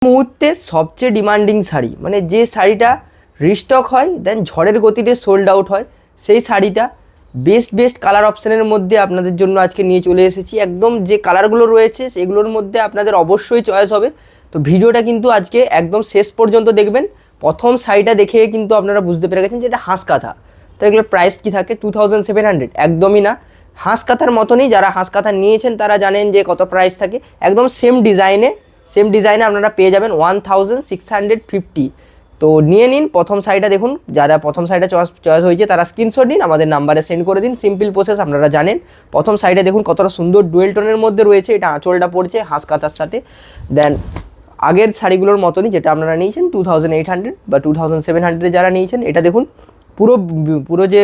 মুহূর্তে সবচেয়ে ডিমান্ডিং শাড়ি, মানে যে শাড়িটা রিস্টক হয় দেন ঝড়ের গতিতে সোল্ড আউট হয়, সেই শাড়িটা বেস্ট কালার অপশানের মধ্যে আপনাদের জন্য আজকে নিয়ে চলে এসেছি। একদম যে কালারগুলো রয়েছে সেগুলোর মধ্যে আপনাদের অবশ্যই চয়েস হবে। তো ভিডিওটা কিন্তু আজকে একদম শেষ পর্যন্ত দেখবেন। প্রথম শাড়িটা দেখে কিন্তু আপনারা বুঝতে পেরে গেছেন যে এটা হাঁস কাঁথা। তো এগুলোর প্রাইস কী থাকে 2700, একদমই না। হাঁস কাঁথার মতনই, যারা হাঁস কাঁথা নিয়েছেন তারা জানেন যে কত প্রাইস থাকে। একদম সেম ডিজাইনে আপনারা পেয়ে যাবেন 1650। তো নিয়ে নিন প্রথম শাড়িটা দেখুন। যারা প্রথম শাড়িটা চয়েস হয়েছে তারা স্ক্রিনশট নিন, আমাদের নাম্বারে সেন্ড করে দিন। সিম্পল প্রসেস, আপনারা জানেন। প্রথম শাড়িটা দেখুন কতটা সুন্দর ডুয়েল টোনের মধ্যে রয়েছে। এটা আঁচলটা পড়ছে হাঁস কাঁথার সাথে। দেন আগের শাড়িগুলোর মতনই যেটা আপনারা নিয়েছেন 2800 বা 2700 যারা নিয়েছেন, এটা দেখুন পুরো যে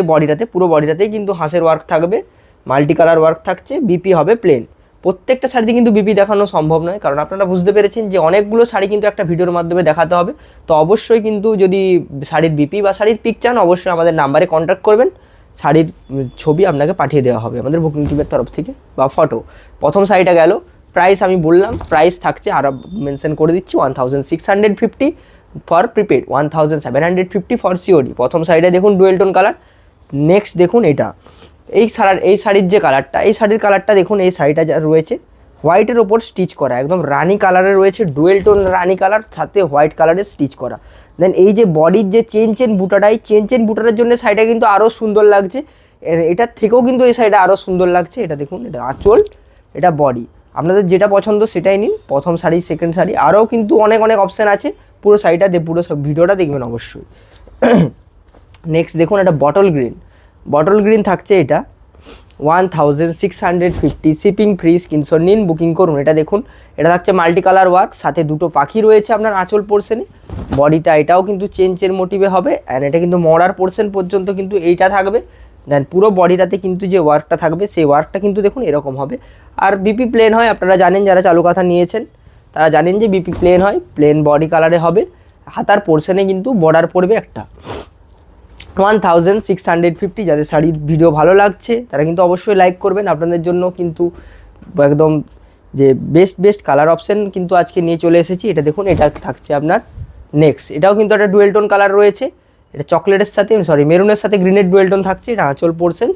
পুরো বডিটাতেই কিন্তু হাঁসের ওয়ার্ক থাকবে, মাল্টি কালার ওয়ার্ক থাকছে। বিপি হবে প্লেন। প্রত্যেকটা শাড়িতে কিন্তু বিপি দেখানো সম্ভব নয়, কারণ আপনারা বুঝতে পেরেছেন যে অনেকগুলো শাড়ি কিন্তু একটা ভিডিওর মাধ্যমে দেখাতে হবে। তো অবশ্যই কিন্তু যদি শাড়ির বিপি বা শাড়ির পিক চান, অবশ্যই আমাদের নাম্বারে কন্ট্যাক্ট করবেন। শাড়ির ছবি আপনাকে পাঠিয়ে দেওয়া হবে আমাদের বুকিং টিমের তরফ থেকে, বা ফটো। প্রথম শাড়িটা গেল। প্রাইস আমি বললাম, প্রাইস থাকছে আরও মেনশন করে দিচ্ছি 1650 ফর প্রিপেড, 1750 ফর সিওডি। প্রথম শাড়িটা দেখুন ডুয়েল টোন কালার। নেক্সট দেখুন এটা, এই শাড়ির যে কালারটা, এই শাড়ির কালারটা দেখুন। এই শাড়িটা যা রয়েছে হোয়াইটের ওপর স্টিচ করা, একদম রানি কালারে রয়েছে, ডুয়েল টোন রানি কালার, সাথে হোয়াইট কালারের স্টিচ করা। দেন এই যে বডির যে চেন বুটাটা, এই চেন বুটারের জন্য শাড়িটা কিন্তু আরও সুন্দর লাগছে। এটার থেকেও কিন্তু এই শাড়িটা আরও সুন্দর লাগছে। এটা দেখুন, এটা আঁচল, এটা বডি। আপনাদের যেটা পছন্দ সেটাই নিন। প্রথম শাড়ি, সেকেন্ড শাড়ি, আরও কিন্তু অনেক অপশান আছে। পুরো শাড়িটা পুরো ভিডিওটা দেখবেন অবশ্যই। নেক্সট দেখুন, এটা বটল গ্রিন থাকছে। এটা 1650, শিপিং ফ্রি। স্ক্রিনশট নিন, বুকিং করুন। এটা দেখুন, এটা থাকছে মাল্টি কালার ওয়ার্ক, সাথে দুটো পাখি রয়েছে আপনার আঁচল পোর্শনে। বডিটা এটাও কিন্তু চেন মোটিভে হবে, অ্যান্ড এটা কিন্তু মরার পোর্শন পর্যন্ত কিন্তু এইটা থাকবে। দেন পুরো বডিটাতে কিন্তু যে ওয়ার্কটা থাকবে সেই ওয়ার্কটা কিন্তু দেখুন এরকম হবে। আর বিপি প্লেন হয়, আপনারা জানেন, যারা চালু কাঁথা নিয়েছেন তারা জানেন যে বিপি প্লেন হয়, প্লেন বডি কালারে হবে। হাতার পোর্শনে কিন্তু বর্ডার পড়বে একটা। 1650। যাদের শাড়ির ভিডিও ভালো লাগছে তারা কিন্তু অবশ্যই লাইক করবেন। আপনাদের জন্য কিন্তু একদম যে বেস্ট কালার অপশান কিন্তু আজকে নিয়ে চলে এসেছি। এটা দেখুন, এটা থাকছে আপনার নেক্সট। এটাও কিন্তু একটা ডুয়েল টোন কালার রয়েছে। এটা চকলেটের সাথে মেরুনের সাথে গ্রিনের ডুয়েল টোন থাকছে। এটা আঁচল পোর্শন।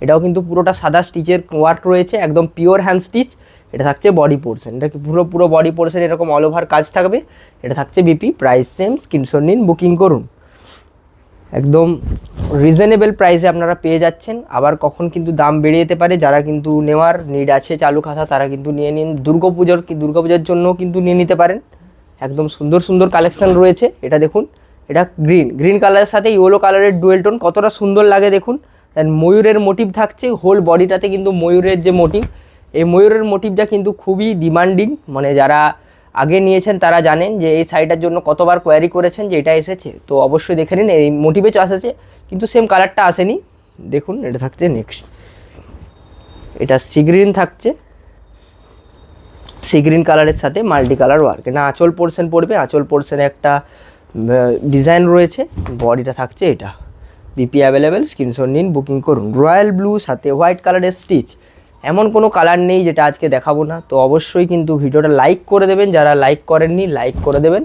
এটাও কিন্তু পুরোটা সাদা স্টিচের ওয়ার্ক রয়েছে, একদম পিওর হ্যান্ড স্টিচ। এটা থাকছে বডি পোর্শন। এটা পুরো বডি পোর্শন এরকম অল ওভার কাজ থাকবে। এটা থাকছে বিপি। প্রাইস সেম, স্ক্রিনশট নিন, বুকিং করুন। একদম রিজনেবল প্রাইসে আপনারা পেয়ে যাচ্ছেন। আবার কখন কিন্তু দাম বেড়ে যেতে পারে। যারা কিন্তু নেওয়ার নিড আছে চালু কাঁথা, তারা কিন্তু নিয়ে নিন। দুর্গাপূজার জন্য কিন্তু নিয়ে নিতে পারেন। একদম সুন্দর কালেকশন রয়েছে। এটা দেখুন, এটা গ্রিন কালারের সাথে ইয়েলো কালারের ডুয়েল টোন, কতটা সুন্দর লাগে দেখুন। অ্যান্ড ময়ূরের মোটিভ থাকছে হোল বডিটাতে, কিন্তু ময়ূরের যে মোটিভ, এই ময়ূরের মোটিভটা কিন্তু খুবই ডিমান্ডিং। মানে যারা আগে নিয়েছেন তারা জানেন যে এই শাড়িটার জন্য কতবার কোয়ারি করেছেন যে এটা এসেছে। তো অবশ্যই দেখে নিন, এই মোটিভে এসেছে, কিন্তু সেম কালারটা আসেনি। দেখুন, এটা থাকছে নেক্সট। এটা সি গ্রিন থাকছে, সি গ্রিন কালারের সাথে মাল্টি কালার ওয়ার্ক। এটা আঁচল পোর্শন পড়বে, আঁচল পোর্শনে একটা ডিজাইন রয়েছে। বডিটা থাকছে এটা। বিপি অ্যাভেলেবেল, স্ক্রিনশট নিন, বুকিং করুন। রয়্যাল ব্লু সাথে হোয়াইট কালারের স্টিচ। এমন কোনো কালার নেই যেটা আজকে দেখাবো না। তো অবশ্যই কিন্তু ভিডিওটা লাইক করে দেবেন, যারা লাইক করেননি লাইক করে দেবেন।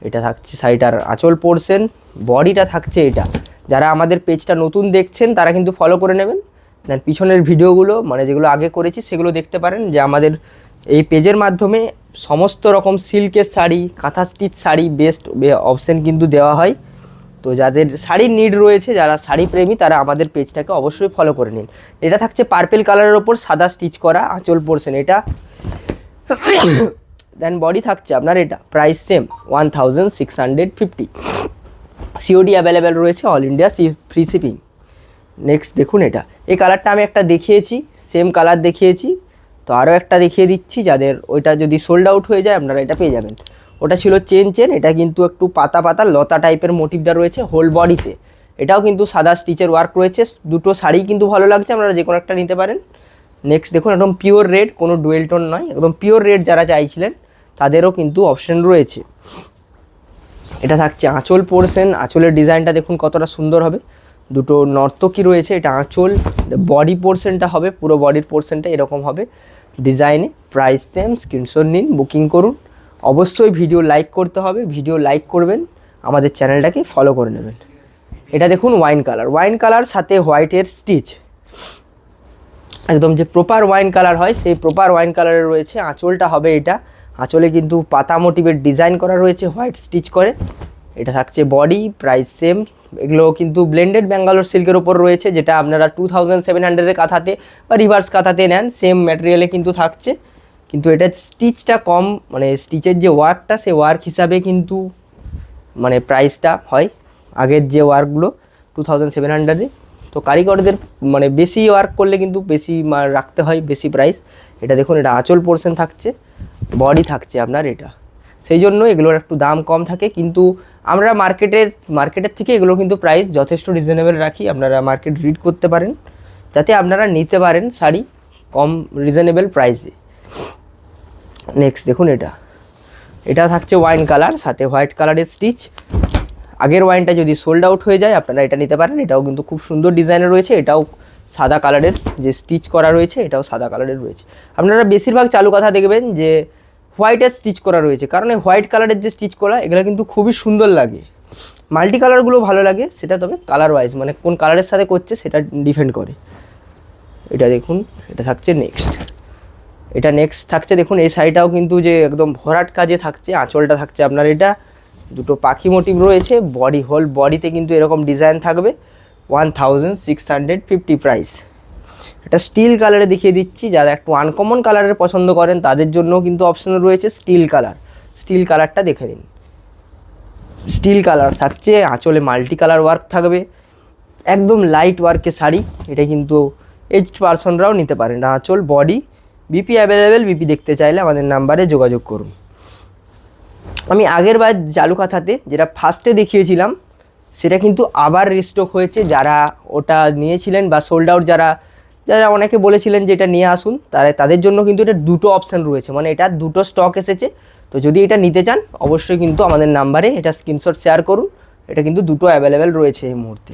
এটা থাকছে শাড়িটার আঁচল পোর্শন, বডিটা থাকছে এটা। যারা আমাদের পেজটা নতুন দেখছেন তারা কিন্তু ফলো করে নেবেন। দেন পিছনের ভিডিওগুলো, মানে যেগুলো আগে করেছি সেগুলো দেখতে পারেন। যে আমাদের এই পেজের মাধ্যমে সমস্ত রকম সিল্কের শাড়ি, কাঁথা স্টিচ শাড়ি বেস্ট অপশান কিন্তু দেওয়া হয়। তো যাদের শাড়ির নিড রয়েছে, যারা শাড়ি প্রেমী, তারা আমাদের পেজটাকে অবশ্যই ফলো করে নিন। এটা থাকছে পার্পেল কালারের ওপর সাদা স্টিচ করা আঁচল পোর্শন এটা। দেন বডি থাকছে আপনার এটা। Price same 1650। সিওডি অ্যাভেলেবেল রয়েছে, all India free shipping. Next দেখুন, এটা এই কালারটা আমি একটা দেখিয়েছি, সেম কালার দেখিয়েছি। তো আরও একটা দেখিয়ে দিচ্ছি, যাদের ওইটা যদি সোল্ড আউট হয়ে যায় আপনারা এটা পেয়ে যাবেন। ওটা ছিল চেন। এটা কিন্তু একটু পাতা লতা টাইপের মোটিভটা রয়েছে হোল বডিতে। এটাও কিন্তু সাদা স্টিচের ওয়ার্ক রয়েছে। দুটো শাড়ি কিন্তু ভালো লাগছে, আপনারা যে কোনো একটা নিতে পারেন। নেক্সট দেখুন, একদম পিওর রেড, কোনো ডুয়েল টোন নয়, একদম পিওর রেড যারা চাইছিলেন তাদেরও কিন্তু অপশন রয়েছে। এটা থাকছে আঁচল পোর্শন। আঁচলের ডিজাইনটা দেখুন কতটা সুন্দর হবে। দুটো নর্তকী রয়েছে, এটা আঁচল। বডি পোর্শনটা হবে, পুরো বডির পোর্শনটা এরকম হবে ডিজাইনে। প্রাইস সেম, স্ক্রিনশট নিন, বুকিং করুন। অবশ্যই ভিডিও লাইক করতে হবে, ভিডিও লাইক করবেন, আমাদের চ্যানেলটাকে ফলো করে নেবেন। এটা দেখুন ওয়াইন কালার সাথে হোয়াইটের স্টিচ, একদম যে প্রপার ওয়াইন কালার হয় সেই প্রপার ওয়াইন কালারের রয়েছে। আঁচলটা হবে এটা, আঁচলে কিন্তু পাতা মোটিভের ডিজাইন করা রয়েছে হোয়াইট স্টিচ করে। এটা থাকছে বডি, প্রাইস সেম। এগুলো কিন্তু ব্লেন্ডেড ব্যাঙ্গালোর সিল্কের ওপর রয়েছে, যেটা আপনারা 2700 কাঁথাতে বা রিভার্স কাঁথাতে নেন সেম ম্যাটেরিয়ালে কিন্তু থাকছে, কিন্তু এটা স্টিচটা কম, মানে স্টিচের যে ওয়ার্কটা সেই ওয়ার্ক হিসাবে কিন্তু মানে প্রাইসটা হয় আগের যে ওয়ার্কগুলো 2700-এ। তো কারিগরদের মানে বেশি ওয়ার্ক করলে কিন্তু বেশি রাখতে হয়, বেশি প্রাইস। এটা দেখুন, এটা আঁচল পোর্শন থাকছে, বডি থাকছে আপনার এটা, সেই জন্য এগুলোর একটু দাম কম থাকে। কিন্তু আমরা মার্কেটের থেকে এগুলো কিন্তু প্রাইস যথেষ্ট রিজনেবল রাখি, আপনারা মার্কেট রিড করতে পারেন যাতে আপনারা নিতে পারেন শাড়ি কম রিজনেবল প্রাইসে। নেক্সট দেখুন, এটা থাকছে ওয়াইন কালার সাথে হোয়াইট কালারের স্টিচ। আগের ওয়াইনটা যদি সোল্ড আউট হয়ে যায় আপনারা এটা নিতে পারেন, এটাও কিন্তু খুব সুন্দর ডিজাইনের রয়েছে। এটাও সাদা কালারের যে স্টিচ করা রয়েছে, এটাও সাদা কালারের রয়েছে। আপনারা বেশিরভাগ চালু কথা দেখবেন যে হোয়াইটের স্টিচ করা রয়েছে, কারণ এই হোয়াইট কালারের যে স্টিচ করা এগুলো কিন্তু খুবই সুন্দর লাগে। মাল্টি কালারগুলো ভালো লাগে সেটা, তবে কালার ওয়াইজ মানে কোন কালারের সাথে করছে সেটা ডিপেন্ড করে। এটা দেখুন, এটা থাকছে নেক্সট থাকছে দেখুন এই শাড়িটাও কিন্তু যে একদম ভরাট কাজে থাকছে। আঁচলটা থাকছে আপনার এটা দুটো পাখি মোটিভ রয়েছে, হোল বডিতে কিন্তু এরকম ডিজাইন থাকবে। 1650 প্রাইস। এটা স্টিল কালারে দেখিয়ে দিচ্ছি, যারা একটু আনকমন কালারের পছন্দ করেন তাদের জন্য কিন্তু অপশন রয়েছে স্টিল কালারটা দেখে নিন। স্টিল কালার থাকছে, আঁচলে মাল্টি কালার ওয়ার্ক থাকবে, একদম লাইট ওয়ার্কের শাড়ি। এটা কিন্তু এজড পারসনরাও নিতে পারেন। আঁচল, বডি, বিপি অ্যাভেলেবেল। বিপি দেখতে চাইলে আমাদের নাম্বারে যোগাযোগ করুন। আমি আগের বার চালু কাঁথাতে যেটা ফার্স্টে দেখিয়েছিলাম সেটা কিন্তু আবার রিস্টক হয়েছে। যারা ওটা নিয়েছিলেন বা সোল্ড আউট, যারা অনেকে বলেছিলেন যে এটা নিয়ে আসুন, তাদের জন্য কিন্তু এটা দুটো অপশান রয়েছে, মানে এটা দুটো স্টক এসেছে। তো যদি এটা নিতে চান অবশ্যই কিন্তু আমাদের নাম্বারে এটা স্ক্রিনশট শেয়ার করুন। এটা কিন্তু দুটো অ্যাভেলেবেল রয়েছে এই মুহূর্তে।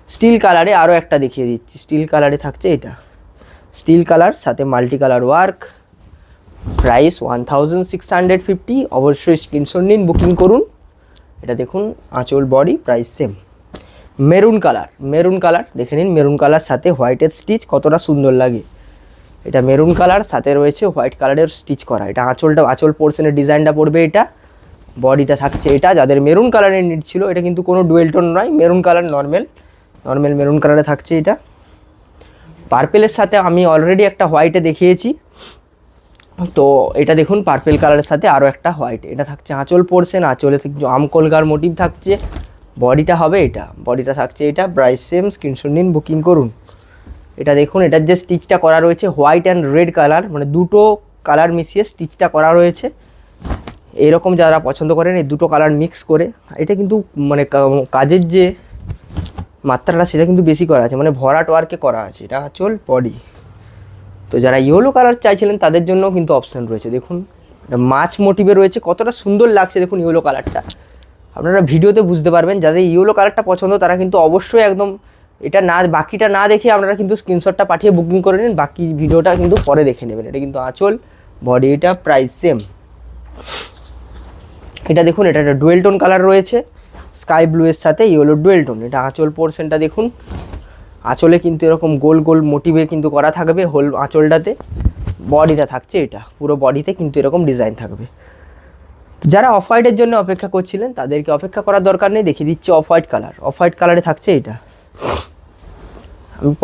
স্টিল কালারে আরও একটা দেখিয়ে দিচ্ছি, স্টিল কালারে থাকছে এটা, স্টিল কালার সাথে মাল্টি কালার ওয়ার্ক। প্রাইস 1650। অবশ্যই স্ক্রিনশট নিন, বুকিং করুন। এটা দেখুন আঁচল, body, price same. Maroon colour দেখে নিন, মেরুন কালার সাথে হোয়াইটের স্টিচ কতটা সুন্দর লাগে। এটা মেরুন কালার সাথে রয়েছে হোয়াইট কালারের স্টিচ করা। এটা আঁচল পোর্শনের ডিজাইনটা পড়বে এটা, বডিটা থাকছে এটা। যাদের মেরুন কালারের নিড ছিল, এটা কিন্তু কোনো ডুয়েল টোন নয়, মেরুন কালার নর্মাল মেরুন কালারে থাকছে এটা। পার্পেলের সাথে আমি অলরেডি একটা হোয়াইটে দেখিয়েছি, তো এটা দেখুন পার্পেল কালারের সাথে আরও একটা হোয়াইট। এটা থাকছে আঁচল পোর্শন, আঁচলে আমকলকার মোটিভ থাকছে। বডিটা হবে এটা, বডিটা থাকছে এটা, প্রাইস সেম। স্ক্রিনশট নিন, বুকিং করুন। এটা দেখুন, এটার যে স্টিচটা করা রয়েছে হোয়াইট অ্যান্ড রেড কালার, মানে দুটো কালার মিশিয়ে স্টিচটা করা রয়েছে। এরকম যারা পছন্দ করেন এই দুটো কালার মিক্স করে, এটা কিন্তু মানে কাজের যে মাত্রাটা সেটা কিন্তু বেশি করা আছে, মানে ভরাট ওয়ার্কে করা আছে। এটা আঁচল, বডি। তো যারা ইয়েলো কালার চাইছিলেন তাদের জন্য কিন্তু অপশান রয়েছে। দেখুন মাছ মোটিভে রয়েছে, কতটা সুন্দর লাগছে দেখুন ইয়েলো কালারটা। আপনারা ভিডিওতে বুঝতে পারবেন। যাদের ইয়েলো কালারটা পছন্দ তারা কিন্তু অবশ্যই একদম এটা বাকিটা না দেখে আপনারা কিন্তু স্ক্রিনশটটা পাঠিয়ে বুকিং করে নিন, বাকি ভিডিওটা কিন্তু পরে দেখে নেবেন। এটা কিন্তু আঁচল, বডি, এটা প্রাইস সেম। এটা দেখুন, এটা একটা ডুয়েল টোন কালার রয়েছে, স্কাই ব্লু এর সাথে ইয়েলো ডুয়েল টোন। এটা আঁচল পোর্শনটা দেখুন, আঁচলে কিন্তু এরকম গোল গোল মোটিভে কিন্তু করা থাকবে হোল আঁচলটাতে। বডিটা থাকছে এটা, পুরো বডিতে কিন্তু এরকম ডিজাইন থাকবে। যারা অফ হোয়াইটের জন্য অপেক্ষা করছিলেন তাদেরকে অপেক্ষা করার দরকার নেই, দেখিয়ে দিচ্ছি অফ হোয়াইট কালারে থাকছে এটা।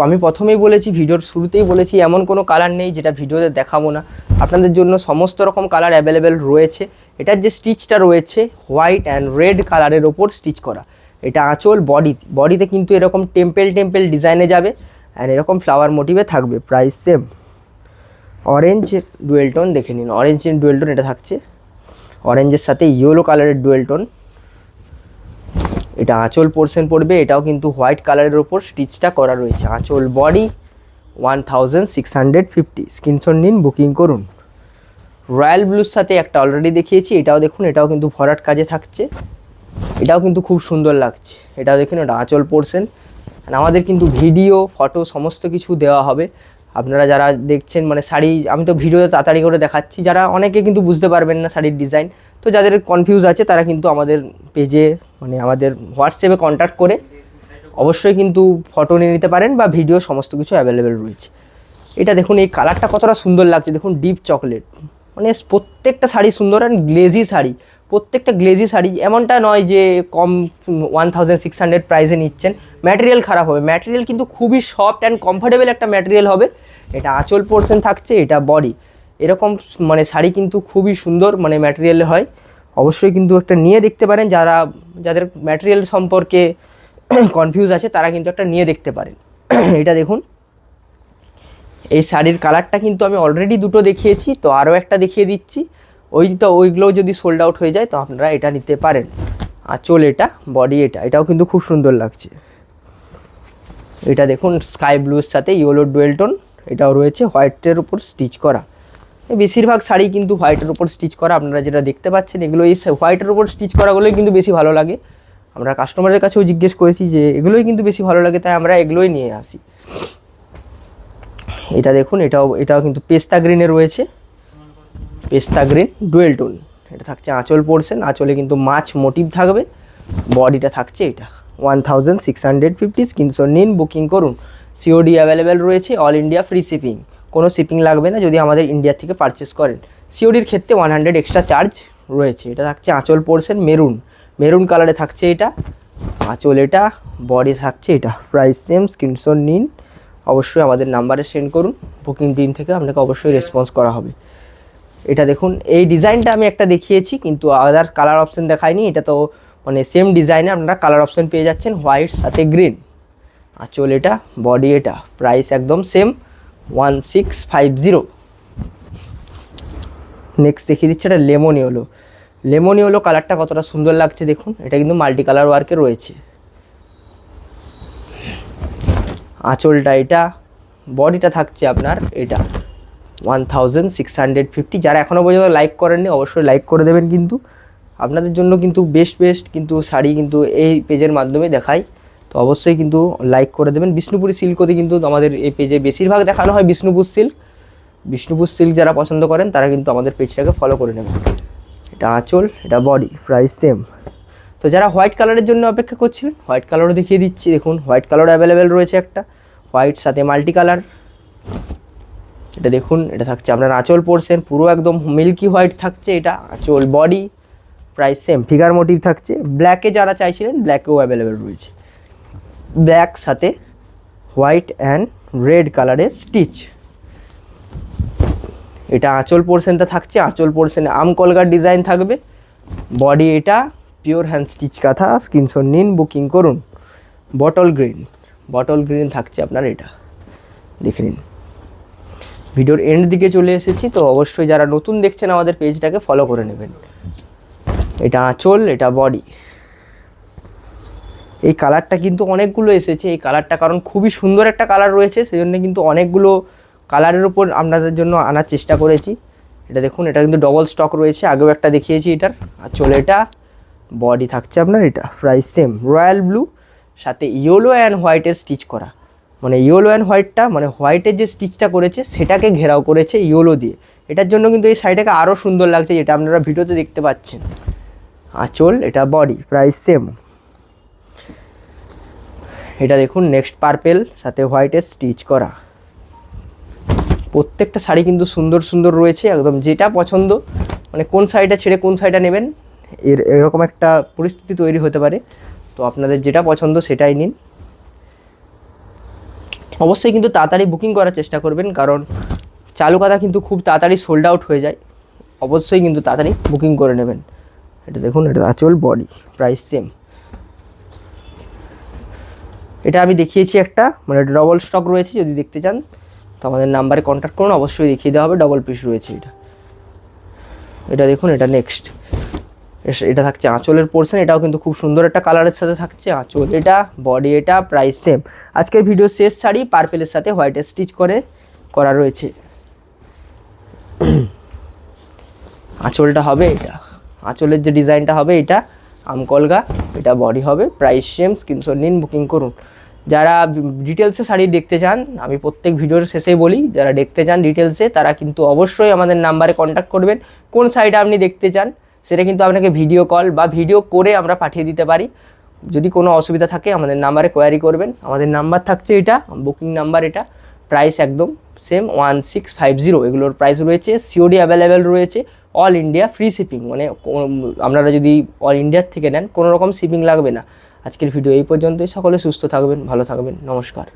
আমি প্রথমেই বলেছি, ভিডিওর শুরুতেই বলেছি, এমন কোনো কালার নেই যেটা ভিডিওতে দেখাবো না। আপনাদের জন্য সমস্ত রকম কালার অ্যাভেলেবেল রয়েছে। এটার যে স্টিচটা রয়েছে হোয়াইট অ্যান্ড রেড কালারের ওপর স্টিচ করা। এটা আঁচল, বডিতে কিন্তু এরকম টেম্পেল ডিজাইনে যাবে অ্যান্ড এরকম ফ্লাওয়ার মোটিভে থাকবে। Price same. Orange dual tone দেখে নিন, অরেঞ্জ ডুয়েল টোন এটা থাকছে, অরেঞ্জের সাথে ইয়েলো কালারের ডুয়েল টোন। এটা আঁচল পোর্শন পড়বে, এটাও কিন্তু হোয়াইট কালারের ওপর স্টিচটা করা রয়েছে। আঁচল, বডি 1650। স্ক্রিনশট নিন, বুকিং করুন। রয়্যাল ব্লুর সাথে একটা অলরেডি দেখিয়েছি, এটাও দেখুন, এটাও কিন্তু ভরাট কাজে থাকছে। এটাও কিন্তু খুব সুন্দর লাগছে। এটাও দেখুন, এটা আঁচল পোর্শন। আমাদের কিন্তু ভিডিও, ফটো সমস্ত কিছু দেওয়া হবে, আপনারা যারা দেখছেন মানে শাড়ি, আমি তো ভিডিওতে তাড়াতাড়ি করে দেখাচ্ছি, যারা অনেকে কিন্তু বুঝতে পারবেন না শাড়ির ডিজাইন, তো যাদের কনফিউজ আছে তারা কিন্তু আমাদের পেজে মানে আমাদের হোয়াটসঅ্যাপে কন্ট্যাক্ট করে অবশ্যই কিন্তু ফটো নিয়ে নিতে পারেন, বা ভিডিও সমস্ত কিছু অ্যাভেলেবেল রয়েছে। এটা দেখুন এই কালারটা কতটা সুন্দর লাগছে, দেখুন ডিপ চকলেট, মানে প্রত্যেকটা শাড়ি সুন্দর, অ্যান্ড গ্লেজি শাড়ি, প্রত্যেকটা গ্লেজি শাড়ি, এমনটা নয় যে কম 1600 প্রাইসে নিচ্ছেন, ম্যাটেরিয়াল খারাপ হবে, ম্যাটেরিয়াল কিন্তু খুবই সফট অ্যান্ড কমফোর্টেবল একটা ম্যাটেরিয়াল হবে। এটা আঁচল পোর্শন থাকছে, এটা বডি, এরকম মানে শাড়ি কিন্তু খুবই সুন্দর মানে ম্যাটেরিয়াল হয়। অবশ্যই কিন্তু একটা নিয়ে দেখতে পারেন, যাদের ম্যাটেরিয়াল সম্পর্কে কনফিউজ আছে তারা কিন্তু একটা নিয়ে দেখতে পারেন। এটা দেখুন এই শাড়ির কালারটা কিন্তু আমি অলরেডি দুটো দেখিয়েছি, তো আরও একটা দেখিয়ে দিচ্ছি, ওইগুলোও যদি সোল্ড আউট হয়ে যায় তো আপনারা এটা নিতে পারেন। আঁচল এটা, বডি এটা, এটাও কিন্তু খুব সুন্দর লাগছে। এটা দেখুন স্কাই ব্লুর সাথে ইয়েলো ডুয়েল টোন, এটাও রয়েছে হোয়াইটের উপর স্টিচ করা। বেশিরভাগ শাড়ি কিন্তু হোয়াইটের উপর স্টিচ করা, আপনারা যেটা দেখতে পাচ্ছেন এগুলো এই হোয়াইটের উপর স্টিচ করাগুলোই কিন্তু বেশি ভালো লাগে। আমরা কাস্টমারের কাছেও জিজ্ঞেস করেছি যে এগুলোই কিন্তু বেশি ভালো লাগে, তাই আমরা এগুলোই নিয়ে আসি। এটা দেখুন এটাও কিন্তু পেস্তা গ্রিনে রয়েছে, পেস্তা গ্রিন ডুয়েল টোন। এটা থাকছে আঁচল পোর্শন, আঁচলে কিন্তু মাছ মোটিভ থাকবে, বডিটা থাকছে এটা 1650। স্ক্রিনশট নিন, বুকিং করুন। সিওডি অ্যাভেলেবেল রয়েছে, অল ইন্ডিয়া ফ্রি শিপিং, কোনো শিপিং লাগবে না যদি আমাদের ইন্ডিয়া থেকে পারচেস করেন। সিওডির ক্ষেত্রে 100 এক্সট্রা চার্জ রয়েছে। এটা থাকছে আঁচল পোর্শন মেরুন কালারে থাকছে এটা, আঁচল এটা, বডি থাকছে এটা, প্রাইস সেম। স্ক্রিনশট নিন, অবশ্যই আমাদের নাম্বারে সেন্ড করুন, বুকিং টিম থেকে আপনাকে অবশ্যই রেসপন্স করা হবে। এটা দেখুন এই ডিজাইনটা আমি একটা দেখিয়েছি কিন্তু আদার্স কালার অপশন দেখায়নি, এটা তো মানে সেম ডিজাইনে আপনারা কালার অপশন পেয়ে যাচ্ছেন, হোয়াইট সাথে গ্রিন। আঁচল এটা, বডি এটা, প্রাইস একদম সেম 1650। নেক্সট দেখিয়ে দিচ্ছে এটা লেমন ইয়েলো কালারটা কতটা সুন্দর লাগছে দেখুন, এটা কিন্তু মাল্টি কালার ওয়ার্কে রয়েছে। আঁচলটা এটা, বডিটা থাকছে আপনার এটা 1650। যারা এখনও পর্যন্ত লাইক করেননি অবশ্যই লাইক করে দেবেন, কিন্তু আপনাদের জন্য কিন্তু বেস্ট কিন্তু শাড়ি কিন্তু এই পেজের মাধ্যমে দেখাই, তো অবশ্যই কিন্তু লাইক করে দেবেন। বিষ্ণুপুরি সিল্কতে কিন্তু আমাদের এই পেজে বেশিরভাগ দেখানো হয় বিষ্ণুপুর সিল্ক যারা পছন্দ করেন তারা কিন্তু আমাদের পেজটাকে ফলো করে নেবেন। এটা আঁচল, এটা বডি, প্রাইস সেম। তো যারা হোয়াইট কালারের জন্য অপেক্ষা করছিলেন হোয়াইট কালারও দেখিয়ে দিচ্ছি, দেখুন হোয়াইট কালার অ্যাভেলেবেল রয়েছে একটা, হোয়াইট সাথে মাল্টি কালার। এটা দেখুন এটা থাকছে আপনার আঁচল পোর্শন, পুরো একদম মিল্কি হোয়াইট থাকছে এটা, আঁচল body, price same. Figure motive থাকছে, ব্ল্যাকে যারা চাইছিলেন ব্ল্যাকেও অ্যাভেলেবেল রয়েছে, ব্ল্যাক সাথে হোয়াইট অ্যান্ড রেড কালারের স্টিচ। এটা আঁচল পোর্শনটা থাকছে, আঁচল পোর্শনে আম কলকার ডিজাইন থাকবে, বডি এটা pure hand stitch kantha. Screenshot নিন, বুকিং করুন। বটল গ্রিন থাকছে আপনার এটা, দেখে নিন। ভিডিওর এন্ড দিকে চলে এসেছি, তো অবশ্যই যারা নতুন দেখছেন আমাদের পেজটাকে ফলো করে নেবেন। এটা আঁচল, এটা বডি। এই কালারটা কিন্তু অনেকগুলো এসেছে, এই কালারটা কারণ খুবই সুন্দর একটা কালার রয়েছে সেই জন্য কিন্তু অনেকগুলো কালারের উপর আপনাদের জন্য আনার চেষ্টা করেছি। এটা দেখুন এটা কিন্তু ডবল স্টক রয়েছে, আগেও একটা দেখিয়েছি এটার। আঁচল এটা, বডি থাকছে আপনার এটা, প্রাইস সেম। রয়্যাল ব্লু সাথে ইয়েলো অ্যান্ড হোয়াইটের স্টিচ করা, মানে ইয়েলো অ্যান্ড হোয়াইটটা মানে হোয়াইটের যে স্টিচটা করেছে সেটাকে ঘেরাও করেছে ইয়েলো দিয়ে, এটার জন্য কিন্তু এই শাড়িটাকে আরও সুন্দর লাগছে, যেটা আপনারা ভিডিওতে দেখতে পাচ্ছেন। আঁচল এটা, বডি, প্রাইস সেম। এটা দেখুন নেক্সট পার্পেল সাথে হোয়াইটের স্টিচ করা। প্রত্যেকটা শাড়ি কিন্তু সুন্দর রয়েছে, একদম যেটা পছন্দ মানে কোন শাড়িটা ছেড়ে কোন শাড়িটা নেবেন এরকম একটা পরিস্থিতি তৈরি হতে পারে, তো আপনাদের যেটা পছন্দ সেটাই নিন। অবশ্যই কিন্তু তাড়াতাড়ি বুকিং করার চেষ্টা করবেন, কারণ চালু কথা কিন্তু খুব তাড়াতাড়ি সোল্ড আউট হয়ে যায়, অবশ্যই কিন্তু তাড়াতাড়ি বুকিং করে নেবেন। এটা দেখুন এটা আঁচল, বডি, প্রাইস সেম। এটা আমি দেখিয়েছি একটা, মানে ডবল স্টক রয়েছে, যদি দেখতে চান তো আমাদের নাম্বারে কন্ট্যাক্ট করুন, অবশ্যই দেখিয়ে দেওয়া হবে, ডবল পিস রয়েছে এটা। এটা দেখুন এটা নেক্সট, এটা থাকছে আঁচলের পোর্শন, এটাও কিন্তু খুব সুন্দর একটা কালারের সাথে থাকছে, আঁচল এটা, বডি এটা, প্রাইস সেম। আজকের ভিডিও শেষ শাড়ি পার্পেলের সাথে হোয়াইটের স্টিচ করা রয়েছে। আঁচলটা হবে এটা, আঁচলের যে ডিজাইনটা হবে এটা আমকলগা, এটা বডি হবে, প্রাইস সেম। স্ক্রিনশট নিন, বুকিং করুন। যারা ডিটেলসে শাড়ি দেখতে চান, আমি প্রত্যেক ভিডিওর শেষেই বলি, যারা দেখতে চান ডিটেলসে তারা কিন্তু অবশ্যই আমাদের নাম্বারে কন্ট্যাক্ট করবেন। কোন শাড়িটা আপনি দেখতে চান সেটা কিন্তু আপনাকে ভিডিও কল বা ভিডিও করে আমরা পাঠিয়ে দিতে পারি। যদি কোনো অসুবিধা থাকে আমাদের নাম্বারে কোয়ারি করবেন। আমাদের নাম্বার থাকছে এটা, বুকিং নাম্বার এটা। প্রাইস একদম সেম 1650, এগুলোর প্রাইস রয়েছে। সিওডি অ্যাভেলেবেল রয়েছে, অল ইন্ডিয়া ফ্রি শিপিং, মানে আপনারা যদি অল ইন্ডিয়ার থেকে নেন কোনো রকম শিপিং লাগবে না। আজকের ভিডিও এই পর্যন্তই। সকলে সুস্থ থাকবেন, ভালো থাকবেন, নমস্কার।